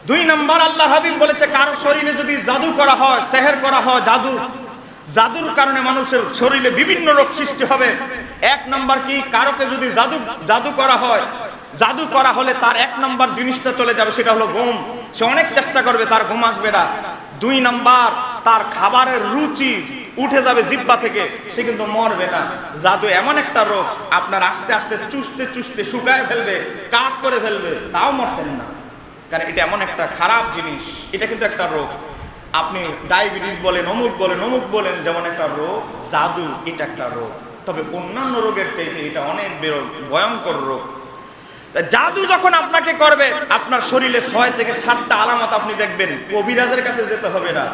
দুই নাম্বার আল্লাহ হাবিব বলেছে কারো শরীরে যদি জাদু করা হয়, সেহের করা হয়, জাদুর কারণে মানুষের শরীরে বিভিন্ন রোগ সৃষ্টি হবে। এক নাম্বার কি, কারোকে যদি জাদু করা হয়, জাদু করা হলে তার এক নাম্বার জিনিসটা চলে যাবে, সেটা হলো ঘুম। সে অনেক চেষ্টা করবে, তার ঘুম আসবে না। দুই নাম্বার, তার খাবারের রুচি উঠে যাবে জিহ্বা থেকে, সে কিন্তু মরবে না। জাদু এমন একটা রোগ, আপনার আস্তে আস্তে চুষতে চুষতে শুকায় ফেলবে, কাট করে ফেলবে, তাও মরতেন না। কারণ এটা এমন একটা খারাপ জিনিস, এটা কিন্তু একটা রোগ। আপনি ডায়াবেটিস বলেন, অমুক বলেন, যেমন একটা রোগ, জাদু এটা একটা রোগ। তবে অন্যান্য রোগের চাইতে এটা অনেক ভয়ঙ্কর রোগ। জাদু যখন আপনাকে করবে, আপনার শরীরে 6 থেকে 7টা আলামত আপনি দেখবেন। কবিরাজের কাছে যেতে হবে না,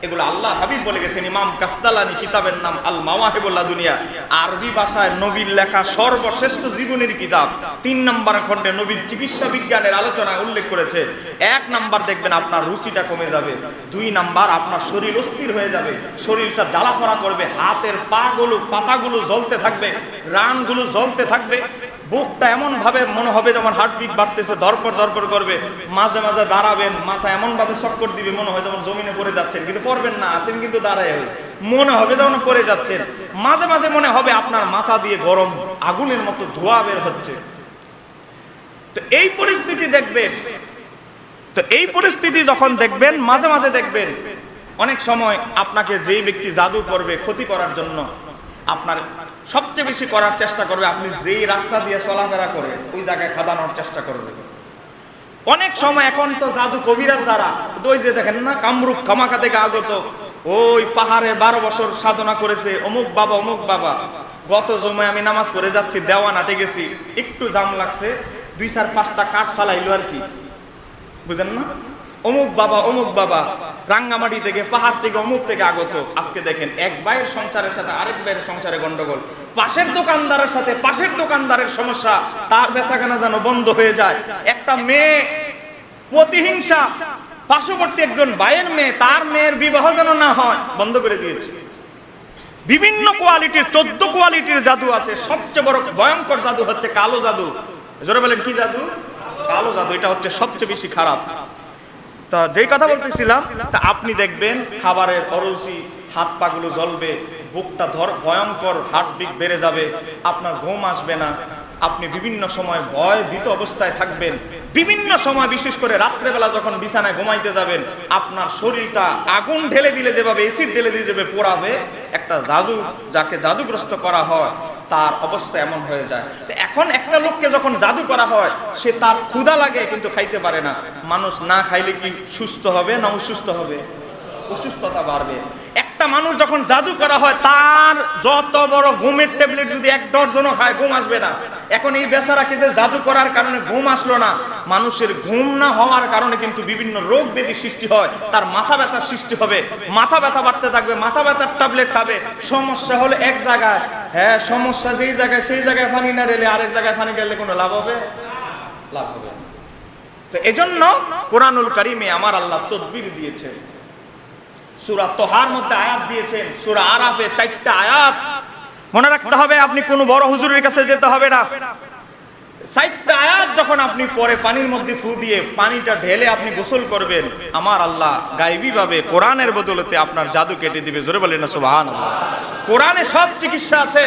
এগুলো আল্লাহ হাবিব বলে গেছেন। ইমাম কাস্তালানি কিতাবের নাম আল মাওয়াহিবুল দুনিয়া, আরবি ভাষায় নবীর লেখা সর্বশ্রেষ্ঠ জীবনের কিতাব। 3 নম্বর খণ্ডে নবীর চিকিৎসা বিজ্ঞানের আলোচনা উল্লেখ করেছে। 1 নাম্বার দেখবেন আপনার রুচিটা কমে যাবে। 2 নাম্বার আপনার শরীর অস্থির হয়ে যাবে, শরীরটা জ্বালাপোড়া করবে, হাতের পাতাগুলো জ্বলতে থাকবে, রানগুলো জ্বলতে থাকবে, বুকটা এমন ভাবে মনে হবে যেমন হার্টবিট বাড়তেছে, ধরপড় করবে। মাঝে মাঝে দাঁড়াবেন, মাথা এমন ভাবে চক্কর দিবে, মনে হয় যেমন জমিনে পড়ে যাচ্ছেন, কিন্তু পড়বেন না, আছেন কিন্তু দাঁড়ায়, মনে হবে যেমন পড়ে যাচ্ছেন। মাঝে মাঝে মনে হবে আপনার মাথা দিয়ে গরম আগুনের মতো ধোঁয়া বের হচ্ছে। তো এই পরিস্থিতি যখন দেখবেন, মাঝে মাঝে দেখবেন অনেক সময় আপনাকে যেই ব্যক্তি জাদু করবে ক্ষতি করার জন্য, আপনার সবচেয়ে বেশি করার চেষ্টা করবে, আপনি যেই রাস্তা দিয়ে চলাফেরা করে ওই জায়গায় খাদানোর চেষ্টা করবে। অনেক সময় এখন তো জাদু কবিরাজ যারা, ওই যে দেখেন না, কামরূপ কামাখা থেকে আগত, ওই পাহাড়ে 12 বছর সাধনা করেছে অমুক বাবা, গত জমায় আমি নামাজ পড়ে যাচ্ছি, দেওয়ান আটে গেছি, একটু জাম লাগছে, 2-4-5টা কাঠ ফালাইলো আর কি, বুঝেন না? অমুক বাবা রাঙ্গামাটি থেকে, পাহাড় থেকে, অমুক থেকে আগত। আজকে দেখেন এক ভাইয়ের সংসারের সাথে আরেক ভাইয়ের সংসারে গন্ডগোল, পাশের দোকানদারের সাথে পাশের দোকানদারের সমস্যা, তার বেচাকেনা যেন বন্ধ হয়ে যায়। একটা মেয়ে প্রতিহিংসা, পার্শ্ববর্তী একজন ভাইয়ের মেয়ে, তার মেয়ের বিবাহ যেন না হয়, বন্ধ করে দিয়েছে। বিভিন্ন কোয়ালিটির, 14 কোয়ালিটির জাদু আছে। সবচেয়ে বড় ভয়ঙ্কর জাদু হচ্ছে কালো জাদু। জোরে বলেন কি জাদু? কালো জাদু। এটা হচ্ছে সবচেয়ে বেশি খারাপ। তা যেই কথা বলতেছিলাম, তা আপনি দেখবেন খাবারের অরুচি, হাত পা গুলো জ্বলবে, বুকটা ভয়ঙ্কর হার্টবিট বেড়ে যাবে, আপনার ঘুম আসবে না, আপনি বিভিন্ন সময় ভয় ভীত অবস্থায় থাকবেন। বিভিন্ন সময়, বিশেষ করে রাত্রেবেলা যখন বিছানায় ঘুমাইতে যাবেন, আপনার শরীরটা আগুন ঢেলে দিলে যেভাবে, এসিড ঢেলে দিয়ে যাবে, পোড়াবে। একটা যাকে জাদুগ্রস্ত করা হয় তার অবস্থা এমন হয়ে যায়। তো এখন একটা লোককে যখন জাদু করা হয়, সে তার ক্ষুধা লাগে কিন্তু খাইতে পারে না। মানুষ না খাইলে কি সুস্থ হবে না অসুস্থ হবে? অসুস্থতা বাড়বে। একটা মানুষ যখন জাদু করা হয়, তার যত বড় ঘুমের ট্যাবলেট যদি 1 ডজনও খায়, ঘুম আসবে না। এখন এই বেচারাকে যে জাদু করার কারণে ঘুম আসলো না, মানুষের ঘুম না হওয়ার কারণে কিন্তু বিভিন্ন রোগ ব্যাধি সৃষ্টি হয়, তার মাথা ব্যথার সৃষ্টি হবে, মাথা ব্যথা বাড়তে থাকবে, মাথা ব্যথার ট্যাবলেট খাবে। সমস্যা হলো এক জায়গায়, হ্যাঁ, সমস্যা যেই জায়গায় সেই জায়গায় পানি না ঢেলে আরেক জায়গায় পানি ঢেলে কোনো লাভ হবে? লাভ হবে। তো এজন্য কোরআনুল কারীমে আমার আল্লাহ তদবির দিয়েছে। সূরা তোহার মধ্যে আয়াত দিয়েছেন, সূরা আরাফে 4টা আয়াত। মনে রাখতে হবে, আপনি কোনো বড় হুজুরের কাছে যেতে হবে না। 4টা আয়াত যখন আপনি পরে পানির মধ্যে ফু দিয়ে পানিটা ঢেলে আপনি গোসল করবেন, আমার আল্লাহ গায়বী ভাবে কোরআনের বদলতে আপনার জাদু কেটে দিবে। জোরে বলেন না সুবহানাল্লাহ। কোরআনে সব চিকিৎসা আছে।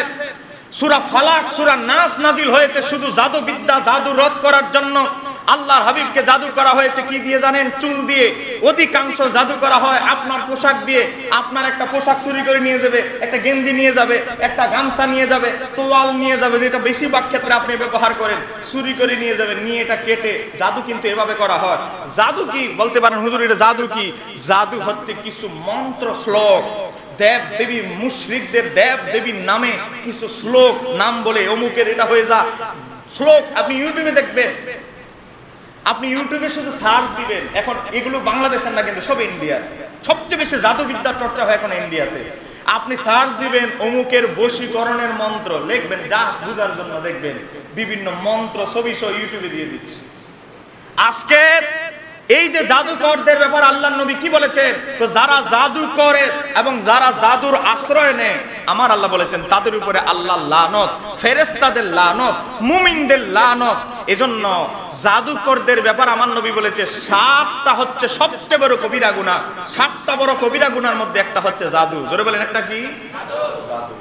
সূরা ফালাক, সূরা নাস নাজিল হয়েছে শুধু জাদু বিদ্যা, জাদু রদ করার জন্য। আল্লাহর হাবিবকে জাদু করা হয়েছে কি দিয়ে জানেন? চুল দিয়ে। অধিকাংশ জাদু করা হয় আপনার পোশাক দিয়ে। আপনার একটা পোশাক চুরি করে নিয়ে যাবে, একটা গেঞ্জি নিয়ে যাবে, একটা গামছা নিয়ে যাবে, তোয়াল নিয়ে যাবে, যেটা বেশিরভাগ ক্ষেত্রে আপনি ব্যবহার করেন, চুরি করে নিয়ে যাবেন, নিয়ে এটা কেটে। জাদু কিন্তু এভাবে করা হয়। জাদু কি বলতে পারেন হুজুর, এটা জাদু কি? জাদু হচ্ছে কিছু মন্ত্র শ্লোক, দেব দেবী মুশরিকদের দেব দেবীর নামে কিছু শ্লোক নাম বলে অমুকের এটা হয়ে যা শ্লোক। আপনি ইউটিউবে দেখবেন, আপনি ইউটিউবে শুধু সার্চ দিবেন। এখন এগুলো বাংলাদেশের না, কিন্তু সব ইন্ডিয়ার। সবচেয়ে বেশি জাদুবিদ্যার চর্চা হয় এখন ইন্ডিয়াতে। আপনি সার্চ দিবেন অমুকের বশীকরণের মন্ত্র, লিখবেন, যা বুঝার জন্য দেখবেন বিভিন্ন মন্ত্র ছবি সহ ইউটিউবে দিয়ে দিচ্ছে। আজকে এই যে জাদুকরদের ব্যাপার আল্লাহর নবী কি বলেছেন? তো যারা জাদু করে এবং যারা জাদুর আশ্রয় নেয়, আমার আল্লাহ বলেছেন তাদের উপরে আল্লাহ লানত, ফেরেশতাদের লানত, মুমিনদের লানত। এজন্য জাদুকরদের ব্যাপার আমার নবী বলেছে 7টা হচ্ছে সবচেয়ে বড় কবিরা গুনাহ। 7টা বড় কবিরা গুনার মধ্যে একটা হচ্ছে জাদু। জোরে বলেন একটা কি? জাদু।